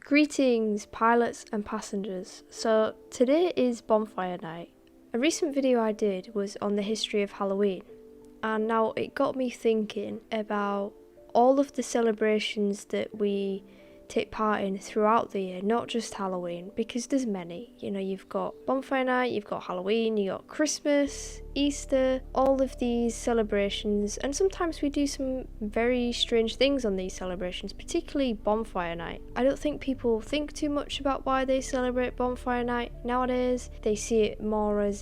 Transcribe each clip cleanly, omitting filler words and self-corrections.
Greetings, pilots and passengers. So today is Bonfire Night. A recent video I did was on the history of Halloween, and now it got me thinking about all of the celebrations that we take part in throughout the year, not just Halloween, because there's many. You know, you've got Bonfire Night, you've got Halloween, you've got Christmas, Easter, all of these celebrations, and sometimes we do some very strange things on these celebrations, particularly Bonfire Night. I don't think people think too much about why they celebrate Bonfire Night nowadays. They see it more as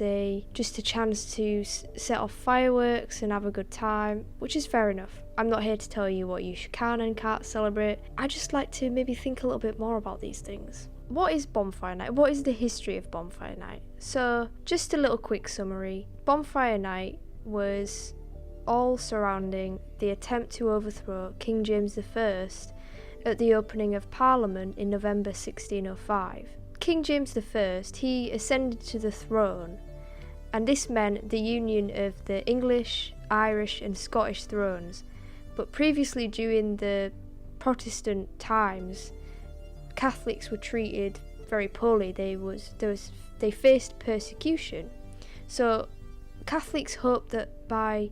just a chance to set off fireworks and have a good time, which is fair enough. I'm not here to tell you what you can and can't celebrate. I just like to maybe think a little bit more about these things. What is Bonfire Night? What is the history of Bonfire Night? So, just a little quick summary. Bonfire Night was all surrounding the attempt to overthrow King James I at the opening of Parliament in November 1605. King James I, he ascended to the throne, and this meant the union of the English, Irish and Scottish thrones. But previously, during the Protestant times, Catholics were treated very poorly. They faced persecution. So Catholics hoped that by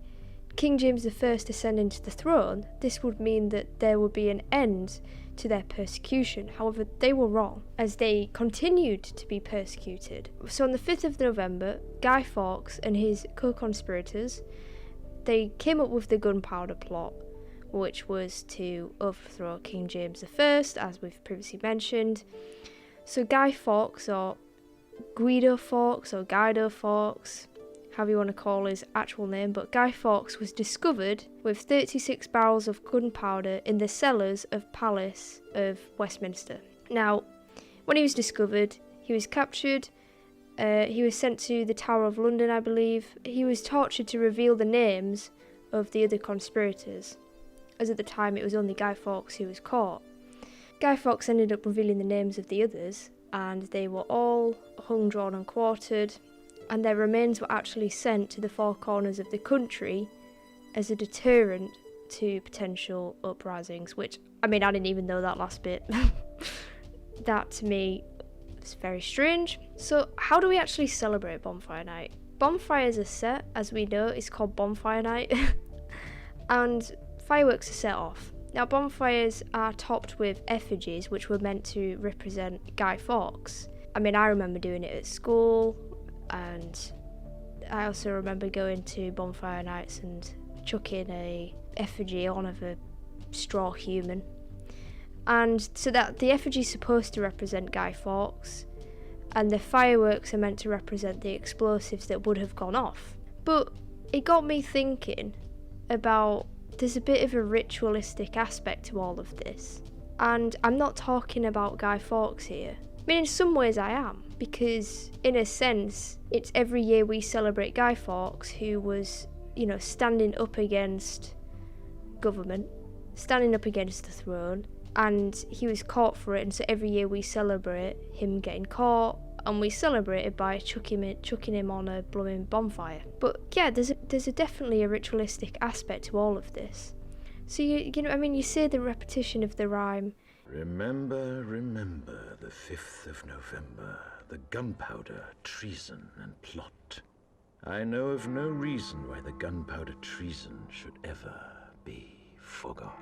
King James I ascending to the throne, this would mean that there would be an end to their persecution. However, they were wrong, as they continued to be persecuted. So on the 5th of November, Guy Fawkes and his co-conspirators, they came up with the gunpowder plot, which was to overthrow King James I, as we've previously mentioned. So Guy Fawkes, or Guido Fawkes, or Guido Fawkes, however you want to call his actual name, but Guy Fawkes was discovered with 36 barrels of gunpowder in the cellars of Palace of Westminster. Now, when he was discovered, he was captured. He was sent to the Tower of London, I believe. He was tortured to reveal the names of the other conspirators, as at the time it was only Guy Fawkes who was caught. Guy Fawkes ended up revealing the names of the others, and they were all hung, drawn and quartered, and their remains were actually sent to the four corners of the country as a deterrent to potential uprisings, which, I mean, I didn't even know that last bit. That, to me, is very strange. So, how do we actually celebrate Bonfire Night? Bonfires are set, as we know, it's called Bonfire Night, and fireworks are set off. Now, bonfires are topped with effigies, which were meant to represent Guy Fawkes. I mean, I remember doing it at school, and I also remember going to bonfire nights and chucking a effigy on of a straw human. And so that the effigy is supposed to represent Guy Fawkes, and the fireworks are meant to represent the explosives that would have gone off. But it got me thinking about, there's a bit of a ritualistic aspect to all of this. And I'm not talking about Guy Fawkes here. I mean, in some ways I am, because in a sense, it's every year we celebrate Guy Fawkes, who was, you know, standing up against government, standing up against the throne, and he was caught for it, and so every year we celebrate him getting caught, and we celebrate it by chucking him on a blooming bonfire. But yeah, there's definitely a ritualistic aspect to all of this. So you know, I mean, you say the repetition of the rhyme. Remember, remember the 5th of November, the gunpowder, treason and plot. I know of no reason why the gunpowder treason should ever be forgot.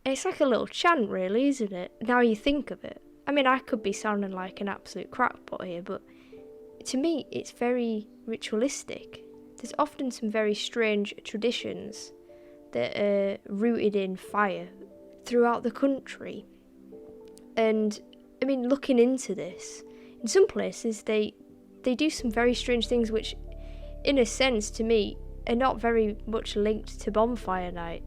It's like a little chant, really, isn't it? Now you think of it. I mean, I could be sounding like an absolute crackpot here, but to me, it's very ritualistic. There's often some very strange traditions that are rooted in fire throughout the country. And, I mean, looking into this, in some places, they do some very strange things which, in a sense, to me, are not very much linked to Bonfire Night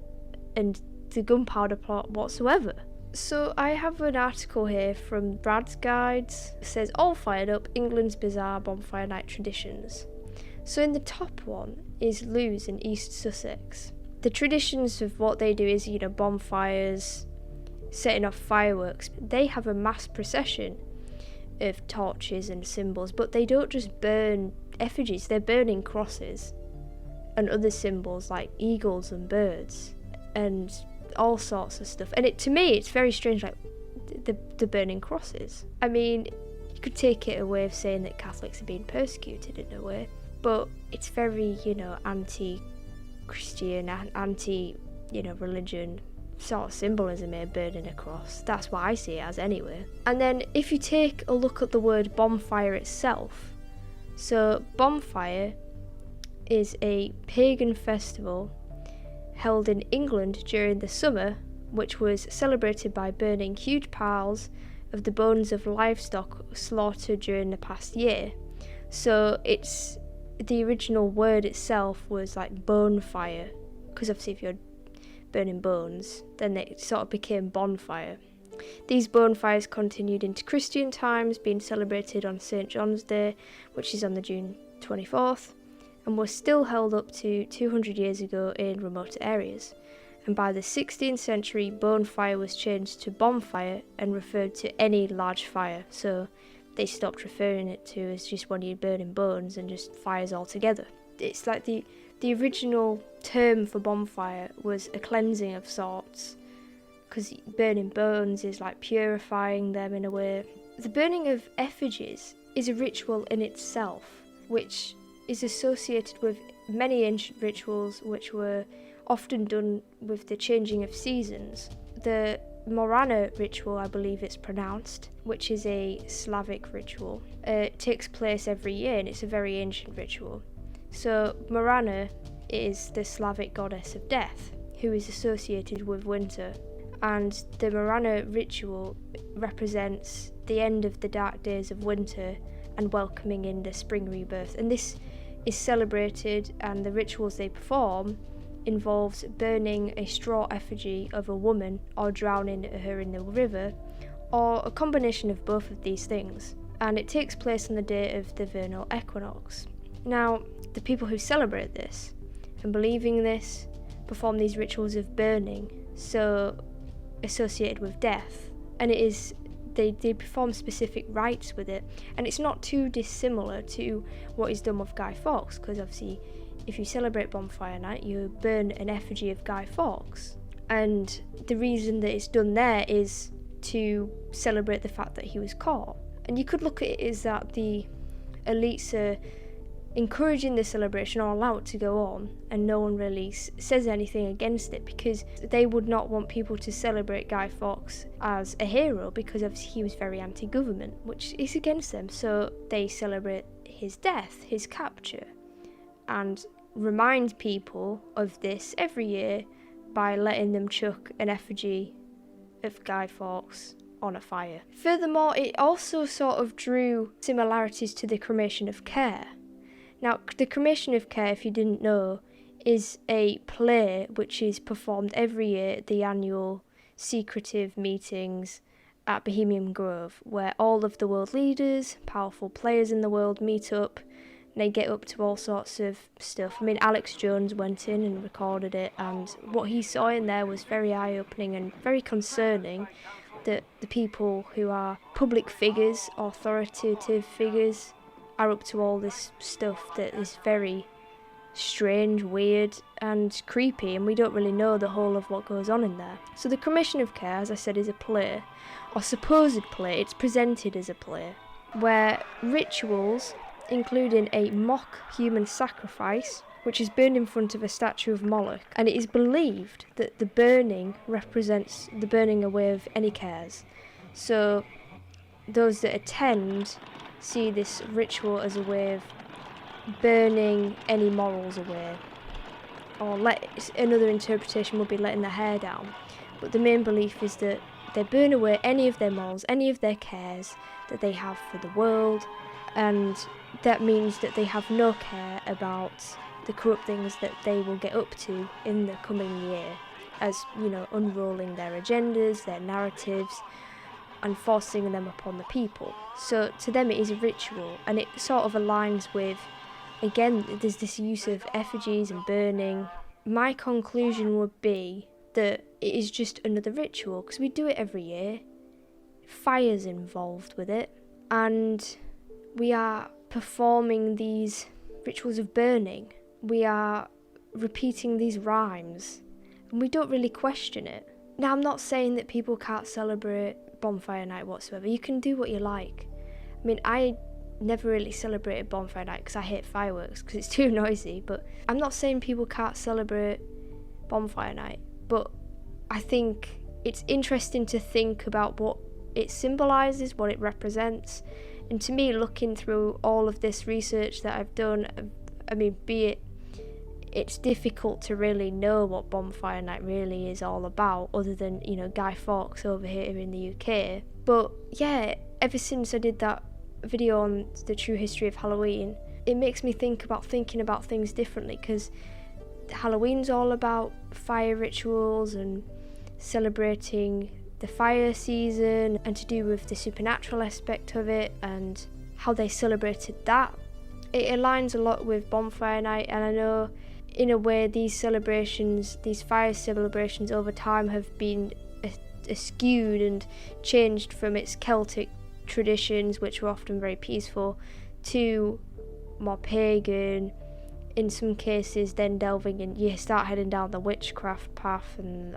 and the gunpowder plot whatsoever. So I have an article here from Brad's Guides. It says, all fired up, England's bizarre Bonfire Night traditions. So in the top one is Lewes in East Sussex. The traditions of what they do is, you know, bonfires, setting off fireworks. They have a mass procession of torches and symbols, but they don't just burn effigies, they're burning crosses and other symbols like eagles and birds and all sorts of stuff. And to me, it's very strange. Like, the burning crosses. I mean, you could take it a way of saying that Catholics are being persecuted in a way, but it's very, anti-Christian, anti-religion sort of symbolism here, burning a cross. That's what I see it as anyway. And then if you take a look at the word bonfire itself, so bonfire is a pagan festival held in England during the summer, which was celebrated by burning huge piles of the bones of livestock slaughtered during the past year. So it's the original word itself was like bonfire, because obviously if you're burning bones, then it sort of became bonfire. These bonfires continued into Christian times, being celebrated on St. John's Day, which is on the June 24th, and was still held up to 200 years ago in remote areas. And by the 16th century, bonfire was changed to bonfire and referred to any large fire, so they stopped referring it to as just when you're burning bones and just fires altogether. It's like the original term for bonfire was a cleansing of sorts, because burning bones is like purifying them in a way. The burning of effigies is a ritual in itself, which is associated with many ancient rituals which were often done with the changing of seasons. The Morana ritual, I believe it's pronounced, which is a Slavic ritual, takes place every year, and it's a very ancient ritual. So Morana is the Slavic goddess of death, who is associated with winter, and the Morana ritual represents the end of the dark days of winter and welcoming in the spring rebirth. And this is celebrated, and the rituals they perform involves burning a straw effigy of a woman or drowning her in the river, or a combination of both of these things. And it takes place on the day of the vernal equinox. Now, the people who celebrate this and believing this perform these rituals of burning, so associated with death, and it is they perform specific rites with it, and it's not too dissimilar to what is done with Guy Fawkes, because obviously if you celebrate Bonfire Night you burn an effigy of Guy Fawkes, and the reason that it's done there is to celebrate the fact that he was caught. And you could look at it as that the elites are encouraging the celebration or allow it to go on, and no one really says anything against it, because they would not want people to celebrate Guy Fawkes as a hero, because obviously he was very anti-government, which is against them. So they celebrate his death, his capture, and remind people of this every year by letting them chuck an effigy of Guy Fawkes on a fire. Furthermore, it also sort of drew similarities to the Cremation of Care. Now, the Cremation of Care, if you didn't know, is a play which is performed every year at the annual secretive meetings at Bohemian Grove, where all of the world leaders, powerful players in the world meet up, and they get up to all sorts of stuff. I mean, Alex Jones went in and recorded it, and what he saw in there was very eye-opening and very concerning, that the people who are public figures, authoritative figures, are up to all this stuff that is very strange, weird and creepy, and we don't really know the whole of what goes on in there. So the Cremation of Care, as I said, is a play, or supposed play. It's presented as a play, where rituals, including a mock human sacrifice, which is burned in front of a statue of Moloch, and it is believed that the burning represents the burning away of any cares. So those that attend see this ritual as a way of burning any morals away, or another interpretation would be letting their hair down, but the main belief is that they burn away any of their morals, any of their cares that they have for the world, and that means that they have no care about the corrupt things that they will get up to in the coming year, as, unrolling their agendas, their narratives, and forcing them upon the people. So to them it is a ritual, and it sort of aligns with, again, there's this use of effigies and burning. My conclusion would be that it is just another ritual, because we do it every year. Fire's involved with it, and we are performing these rituals of burning. We are repeating these rhymes, and we don't really question it. Now, I'm not saying that people can't celebrate Bonfire Night whatsoever. You can do what you like. I mean, I never really celebrated Bonfire Night because I hate fireworks because it's too noisy, but I'm not saying people can't celebrate Bonfire Night, but I think it's interesting to think about what it symbolises, what it represents, and to me, looking through all of this research that I've done, I mean, it's difficult to really know what Bonfire Night really is all about, other than, you know, Guy Fawkes over here in the UK. But yeah, ever since I did that video on the true history of Halloween, it makes me think about thinking about things differently, because Halloween's all about fire rituals and celebrating the fire season, and to do with the supernatural aspect of it and how they celebrated that. It aligns a lot with Bonfire Night, and I know in a way these celebrations, these fire celebrations over time have been skewed and changed from its Celtic traditions, which were often very peaceful, to more pagan, in some cases then delving in, you start heading down the witchcraft path, and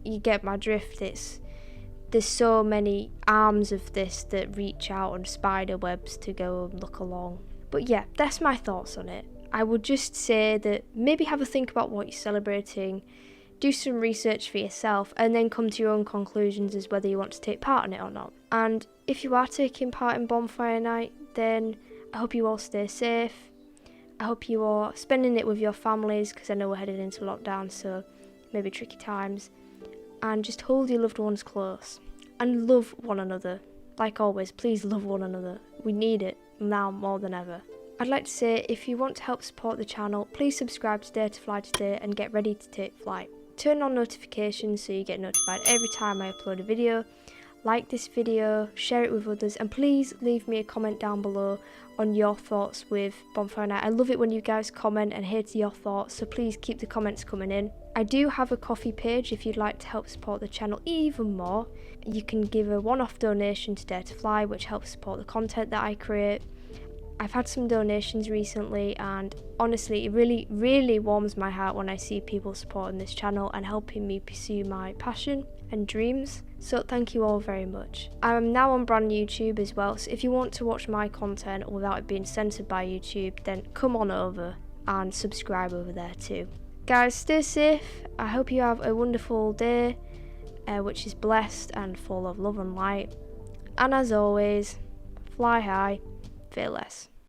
you get my drift. There's so many arms of this that reach out on spider webs to go and look along. But yeah, that's my thoughts on it. I would just say that maybe have a think about what you're celebrating, do some research for yourself, and then come to your own conclusions as whether you want to take part in it or not. And if you are taking part in Bonfire Night, then I hope you all stay safe. I hope you are spending it with your families, because I know we're heading into lockdown, so maybe tricky times. And just hold your loved ones close and love one another. Like always, please love one another. We need it now more than ever. I'd like to say, if you want to help support the channel, please subscribe to Dare to Fly Today and get ready to take flight. Turn on notifications so you get notified every time I upload a video. Like this video, share it with others, and please leave me a comment down below on your thoughts with Bonfire Night. I love it when you guys comment and hear your thoughts, so please keep the comments coming in. I do have a Ko-fi page if you'd like to help support the channel even more. You can give a one-off donation to Dare to Fly, which helps support the content that I create. I've had some donations recently, and honestly, it really, really warms my heart when I see people supporting this channel and helping me pursue my passion and dreams. So thank you all very much. I'm now on brand YouTube as well, so if you want to watch my content without it being censored by YouTube, then come on over and subscribe over there too. Guys, stay safe. I hope you have a wonderful day, which is blessed and full of love and light. And as always, fly high, fear less.